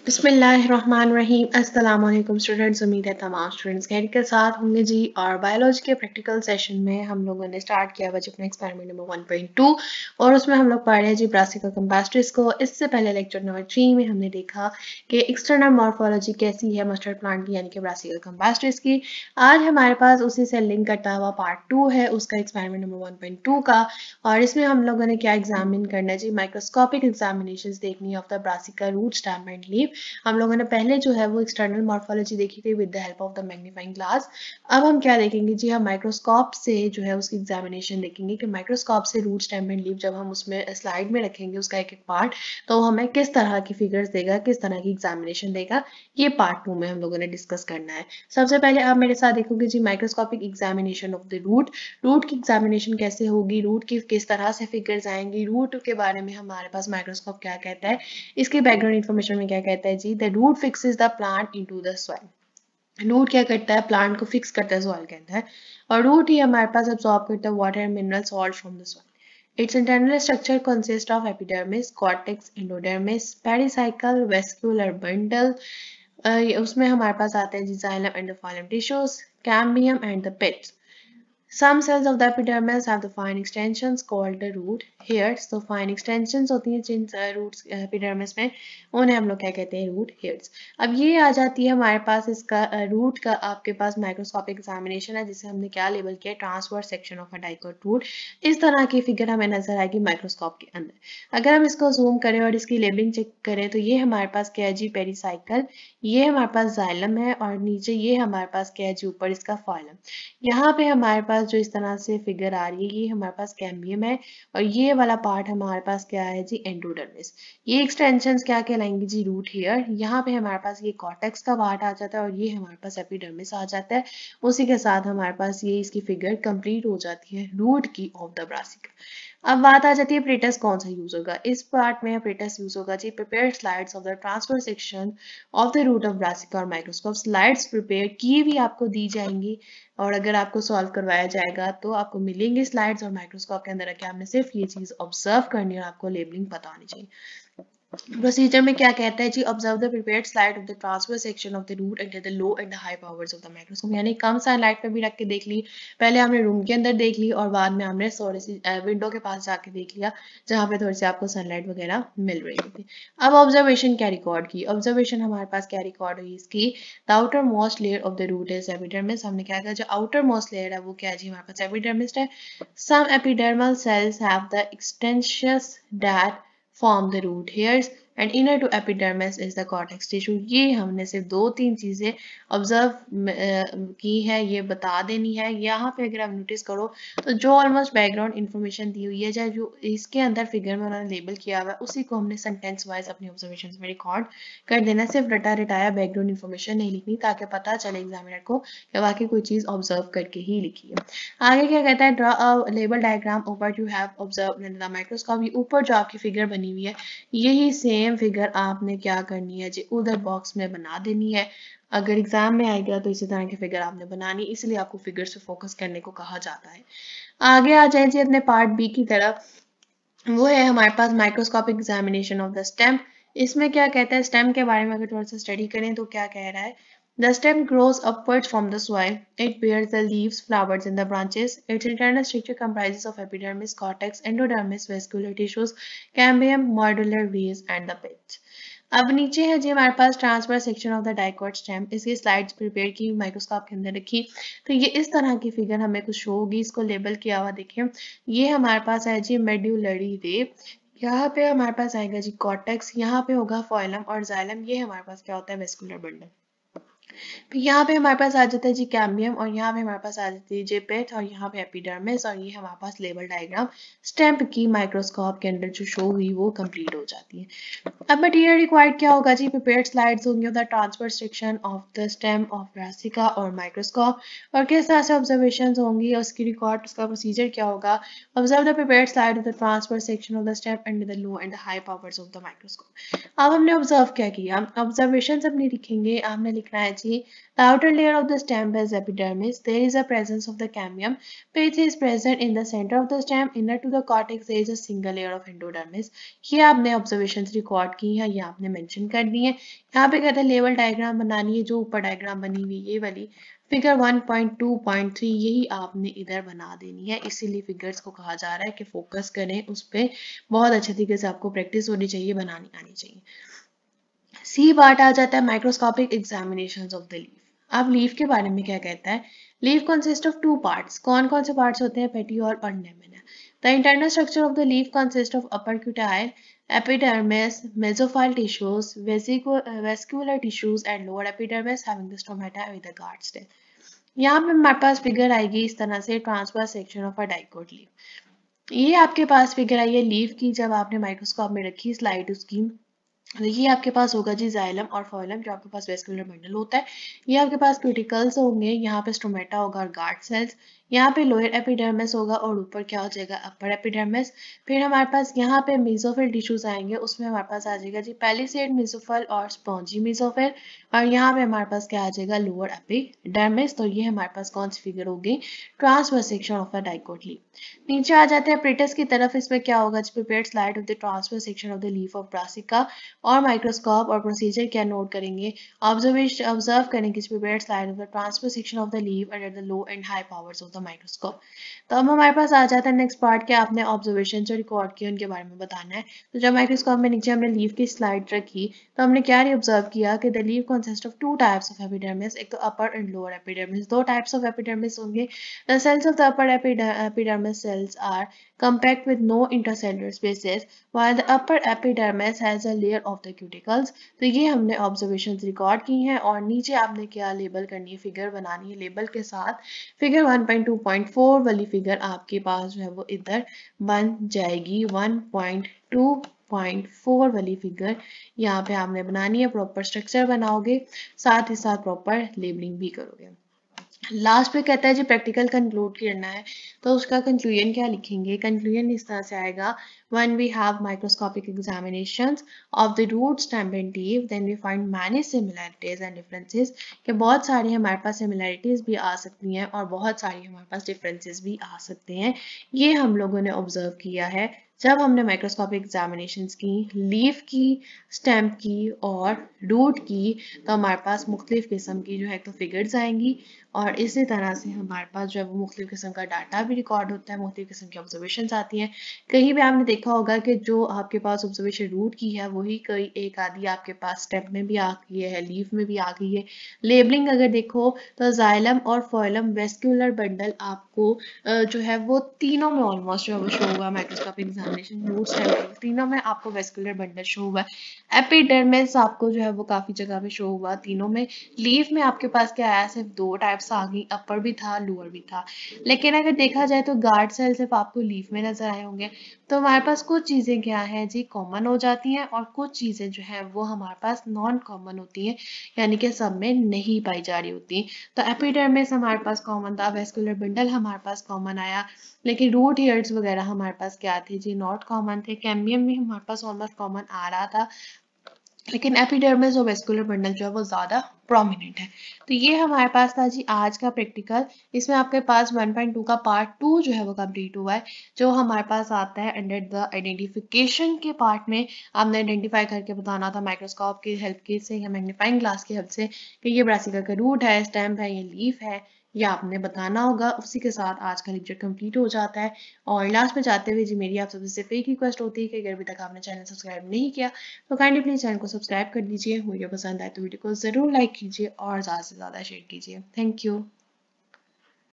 बिस्मिल्लाहिर्रहमानिर्रहीम अस्सलाम वालेकुम स्टूडेंट्स। उम्मीद है तमाम स्टूडेंट्स खैर के साथ होंगे जी। और बायोलॉजी के प्रैक्टिकल सेशन में हम लोगों ने स्टार्ट किया बच्चों अपना एक्सपेरिमेंट नंबर 1.2 और उसमें हम लोग पढ़ रहे हैं जी ब्रासिका कंपास्ट्रिस को। इससे पहले लेक्चर नंबर 3 में हमने देखा कि एक्सटर्नल मॉर्फोलॉजी कैसी है मस्टर्ड प्लांट की यानी कि ब्रासिका कंपास्ट्रिस की। आज हमारे पास उसी से लिंक करता हुआ पार्ट 2 है उसका एक्सपेरिमेंट नंबर 1.2 का। और इसमें हम लोगों ने क्या एग्जामिन करना है जी, माइक्रोस्कोपिक एग्जामिनेशन देखनी of the brassica root stem and leaf. हम लोगों ने पहले जो है वो एक्सटर्नल मॉर्फोलॉजी देखी थी with the help of the magnifying glass. अब हम क्या देखेंगे जी, हम माइक्रोस्कोप से जो है उसकी एग्जामिनेशन देखेंगे कि माइक्रोस्कोप से रूट स्टेम एंड लीफ जब हम उसमें स्लाइड में रखेंगे उसका एक एक पार्ट, तो हमें किस तरह की फिगर्स देगा, किस तरह की एग्जामिनेशन देगा, ये पार्ट 2 में हम लोगों ने डिस्कस करना है। सबसे पहले आप मेरे साथ देखोगे जी microscopic examination of the root. Root की एग्जामिनेशन कैसे होगी, रूट की किस तरह से फिगर्स आएंगी, रूट के बारे में हमारे पास माइक्रोस्कोप क्या कहता है, इसके बैकग्राउंड इन्फॉर्मेशन में क्या कहता है जी, the root fixes the plant into the soil. Root क्या करता है, प्लांट को फिक्स करता है सॉइल के अंदर, और रूट ही हमारे पास अब्सॉर्ब करता है water and mineral salt from the soil. Its internal structure consist of epidermis, cortex, endodermis, pericycle, vascular bundle. उसमें हमारे पास आता है जी xylem and the phloem tissues, cambium and the pits. Some cells of the epidermis have the fine extensions called the root hairs. तो fine extensions होती हैं जिन roots epidermis में, उन्हें हम लोग क्या कहते हैं, root hairs। अब ये आ जाती है हमारे पास इसका root का आपके पास माइक्रोस्कोपिक एग्जामिनेशन है जिसे हमने क्या लेबल किया, transverse section of a dicot root. इस तरह की फिगर हमें नजर आएगी माइक्रोस्कोप के अंदर। अगर हम इसको जूम करें और इसकी लेबलिंग चेक करें तो ये हमारे पास क्या है जी, पेरिसाइकल, ये हमारे पास जाइलम है, और नीचे ये हमारे पास क्या है जी, ऊपर इसका फाइलम। यहाँ पे हमारे पास जो इस तरह से फिगर आ रही है ये हमारे पास कैम्बियम है, और ये वाला पार्ट हमारे पास क्या है जी, एंडोडर्मिस। ये एक्सटेंशंस क्या कहलाएंगी जी, रूट हेयर। यहाँ पे हमारे पास ये कॉर्टेक्स का पार्ट आ जाता है और ये हमारे पास एपिडर्मिस आ जाता है। उसी के साथ हमारे पास ये इसकी फिगर कंप्लीट हो जाती है रूट की ऑफ द ब्रासिका। अब बात आ जाती है अपरेटस कौन सा यूज होगा। इस पार्ट में अपरेटस यूज होगा जी, prepare slides of the transfer section of the root of brassica और माइक्रोस्कोप। स्लाइड्स प्रिपेयर की भी आपको दी जाएंगी, और अगर आपको सॉल्व करवाया जाएगा तो आपको मिलेंगे स्लाइड्स, और माइक्रोस्कोप के अंदर रखे आपने सिर्फ ये चीज ऑब्जर्व करनी है और आपको लेबलिंग पता होनी चाहिए। प्रोसीजर में क्या कहता है जी, observe the prepared slide of the transfer section of the root and the low and the high powers of the microscope. यानी कम सनलाइट पे भी रख के देख ली, पहले हमने रूम के अंदर देख ली और बाद में हमने थोड़ी सी विंडो के पास जाके देख लिया जहाँ पे थोड़ी सी आपको सनलाइट वगैरह मिल रही थी। अब ऑब्जर्वेशन क्या रिकॉर्ड की, ऑब्जर्वेशन हमारे पास क्या रिकॉर्ड हुई इसकी, the outer most layer of the root is epidermis. हमने क्या कहा, जो आउटर मोस्ट लेयर है वो क्या है जी, हमारे पास एपिडर्मिस है। Some epidermal cells have the extensions that form the root hairs and inner to epidermis is the cortex tissue। ये हमने सिर्फ दो तीन चीजें ऑब्जर्व की है, ये बता देनी है। यहाँ पे अगर आप नोटिस करो तो जो ऑलमोस्ट बैकग्राउंड इन्फॉर्मेशन दी हुई है, चाहे जो इसके अंदर फिगर में उन्होंने लेबल किया हुआ है, उसी को हमने सेंटेंस वाइज अपनी ऑब्जर्वेशन में रिकॉर्ड कर देना। सिर्फ रटा रटाया बैकग्राउंड इन्फॉर्मेशन नहीं लिखनी, ताकि पता चले एग्जामिनर को कि वाकई कोई चीज ऑब्जर्व करके ही लिखी है। आगे क्या कहता है, ड्रॉ अ लेबल डायग्राम ऊपर you have observe in the microscope. ये ऊपर जो आपकी फिगर बनी हुई है यही सेम फिगर आपने क्या करनी है जी, उधर बॉक्स में बना देनी है। अगर एग्जाम में आएगा तो इसी तरह की फिगर आपने बनानी, इसलिए आपको फिगर से फोकस करने को कहा जाता है। आगे आ जाए जी अपने पार्ट बी की तरफ, वो है हमारे पास microscopic examination of the stem. इसमें क्या कहता है, स्टेम के बारे में अगर थोड़ा सा स्टडी करें तो क्या कह रहा है, the stem grows upwards from the soil. It bears the leaves, flowers, and the branches. Its internal structure comprises of epidermis, cortex, endodermis, vascular tissues, cambium, modular rays, and the pits. अब नीचे है जी हमारे पास transfer section of the dicot stem. इसकी slides prepare की, microscope के अंदर रखी, तो ये इस तरह की फिगर हमें कुछ शो होगी। इसको लेबल किया हुआ देखिए, ये हमारे पास है जी मेड्यूलरी रे, यहाँ पे हमारे पास आएगा जी कॉर्टेक्स, यहाँ पे होगा फॉइलम और जाइलम, ये हमारे पास क्या होता है, वेस्कुलर बंडल। तो यहाँ पे हमारे पास आ जाता है जी कैम्बियम, और यहाँ पे हमारे पास आ जाती है जेपेट, और यहाँ पे एपिडर्मिस, और ये हमारे पास लेबल डायग्राम स्टेम्प की माइक्रोस्कोप के अंदर जो शो हुई वो कंप्लीट हो जाती है। अब मटेरियल रिक्वायर्ड क्या होगा जी, प्रिपेयर्ड स्लाइड्स होंगी of the transfer section of the stem of brassica और माइक्रोस्कोप, और किस तरह से ऑब्जर्वेशंस होंगी और उसकी रिकॉर्ड, उसका प्रोसीजर क्या होगा। Observe the prepared slide of the transfer section of the stem and the low and the high powers of the microscope. अब हमने ऑब्जर्व क्या किया, ऑब्जर्वेशन अपनी लिखेंगे, हमने लिखना है जी जी, the outer layer of the stem is epidermis. There is a presence of the cambium which is present in the center of the stem. Inner to the cortex there is a single layer of endodermis. ये आपने observations record की है, ये आपने mention करनी है। यहाँ पे कहते हैं लेवल डायग्राम बनानी है, जो ऊपर डायग्राम बनी हुई ये वाली फिगर 1.2.3 यही आपने इधर बना देनी है। इसीलिए फिगर्स को कहा जा रहा है कि फोकस करें उस पर, बहुत अच्छे तरीके से आपको प्रैक्टिस होनी चाहिए, बनानी आनी चाहिए। सी पार्ट आ जाता है microscopic examination of the leaf. अब लीफ के बारे में क्या कहता है, leaf consist of two parts. कौन कौन से पार्ट्स होते हैं, पेटियोल और lamina. The internal structure of the leaf consist of upper cuticle, epidermis, mesophyll tissues, vascular tissues and lower epidermis having the stomata with the guard cell। यहाँ पे हमारे पास figure आएगी इस तरह से, transverse section of a dicot leaf. ये आपके पास figure आई है लीफ की, जब आपने माइक्रोस्कोप में रखी स्लाइड उसकी। देखिए आपके पास होगा जी जाइलम और फोइलम, जो आपके पास वेस्कुलर बंडल होता है। ये आपके पास क्यूटिकल्स होंगे, यहाँ पे स्टोमेटा होगा और गार्ड सेल्स। यहाँ पे लोअर एपिडर्मिस होगा और ऊपर क्या हो जाएगा, अपर एपिडर्मिस। फिर हमारे पास यहाँ पे मेसोफिल टिश्यूज आएंगे, उसमें हमारे पास आ जाएगा जी पैलिसेड मेसोफिल और स्पॉन्जी मेसोफिल। और यहाँ पे हमारे पास क्या आ जाएगा, लोअर एपिडर्मिस। तो ये हमारे पास कौन सी फिगर होगी, transverse section of a dicot leaf. नीचे आ जाते हैं प्रेटस की तरफ, इसमें क्या होगा, prepared slide of the transverse section of the leaf of brassica. और माइक्रोस्कोप और प्रोसीजर क्या नोट करेंगे, ऑब्जर्व करेंगे prepared slide of the transverse section of the leaf under the low and high powers of the microscope. तो अब हमारे पास आ जाता है नेक्स्ट पार्ट, क्या आपने ऑब्जर्वेशन जो रिकॉर्ड किए उनके बारे में बताना है। तो जब माइक्रोस्कोप में नीचे हमने लीफ की स्लाइड रखी, तो हमने क्या ऑब्जर्व किया कि the leaf consist of two types of epidermis, एक तो अपर एंड लोअर एपिडर्मिस। दो टाइप्स ऑफ एपिडर्मिस होंगे। The cells of the upper epidermis cells are compact with no intercellular spaces while the upper epidermis has a layer of the cuticles। तो ये हमने observations record की हैं और नीचे आपने क्या लेबल करनी है, फिगर बनानी है लेबल के साथ। फिगर 1.2.4 वाली फिगर आपके पास जो है वो इधर बन जाएगी। 1.2.4 वाली फिगर यहाँ पे आपने बनानी है, प्रॉपर स्ट्रक्चर बनाओगे, साथ ही साथ प्रॉपर लेबलिंग भी करोगे। लास्ट पे कहता है जी प्रैक्टिकल कंक्लूड करना है, तो उसका कंक्लूजन क्या लिखेंगे, कंक्लूजन इस तरह से आएगा, when we have microscopic examinations of the root stem and leaf then we find many similarities and differences, कि बहुत सारी हमारे पास similarities भी आ सकती हैं और बहुत सारी हमारे पास differences भी आ सकते हैं। ये हम लोगों ने ऑब्जर्व किया है जब हमने माइक्रोस्कोपिक एग्जामिनेशंस की, लीफ की, स्टेम की और रूट की। तो हमारे पास मुख्तलिफ किस्म की जो है तो फिगर्स आएंगी और इसी तरह से हमारे पास जो है वो मुख्तलिफ किस्म का डाटा भी रिकॉर्ड होता है, मुख्तलिफ किस्म की ऑब्जर्वेशंस आती हैं। कहीं भी आपने देखा होगा कि जो आपके पास ऑब्जर्वेशन रूट की है वही कोई एक आदि आपके पास स्टेप में भी आ गई है, लीफ में भी आ गई है। लेबलिंग अगर देखो तो जाइलम और फोइलम वेस्कुलर बंडल आपको जो है वो तीनों में ऑलमोस्ट जो है वो शो हुआ, माइक्रोस्कोपिक एग्जामिनेशन रूट स्टेम तीनों में आपको वेस्कुलर बंडल शो हुआ। एपिडर्मिस आपको जो है वो काफी जगह पे शो हुआ तीनों में। लीफ में आपके पास क्या आया, सिर्फ दो टाइप्स आ गई, अपर भी था लोअर भी था। लेकिन अगर देखा जाए तो गार्ड सेल सिर्फ आपको लीफ में नजर आए होंगे। तो हमारे पास कुछ चीजें क्या है जी कॉमन हो जाती हैं और कुछ चीजें जो है वो हमारे पास नॉन कॉमन होती हैं, यानी कि सब में नहीं पाई जा रही होती। तो एपिडर्मिस हमारे पास कॉमन था, वेस्कुलर बंडल हमारे पास कॉमन आया, लेकिन रूट हेयर्स वगैरह हमारे पास क्या थे जी, नॉट कॉमन थे। कैम्बियम भी हमारे पास ऑलमोस्ट कॉमन आ रहा था, लेकिन एपिडर्मिस और वेस्कुलर बंडल जो है वो ज्यादा प्रोमिनेंट है। तो ये हमारे पास था जी आज का प्रैक्टिकल। इसमें आपके पास 1.2 का पार्ट 2 जो है वो कंप्लीट हुआ है, जो हमारे पास आता है अंडर द आइडेंटिफिकेशन के पार्ट में। आपने आइडेंटिफाई करके बताना था माइक्रोस्कोप की हेल्प की से या मैग्नीफाइंग ग्लास की हेल्प से कि ये ब्रासिका का रूट है, स्टेम है, ये लीफ है, ये आपने बताना होगा। उसी के साथ आज का लेक्चर कंप्लीट हो जाता है। और लास्ट में जाते हुए जी मेरी आप सबसे सिर्फ एक रिक्वेस्ट होती है कि अगर अभी तक आपने चैनल सब्सक्राइब नहीं किया तो काइंडली प्लीज चैनल को सब्सक्राइब कर दीजिए। वीडियो पसंद आए तो वीडियो को जरूर लाइक कीजिए और ज़्यादा से ज़्यादा शेयर कीजिए। Thank you.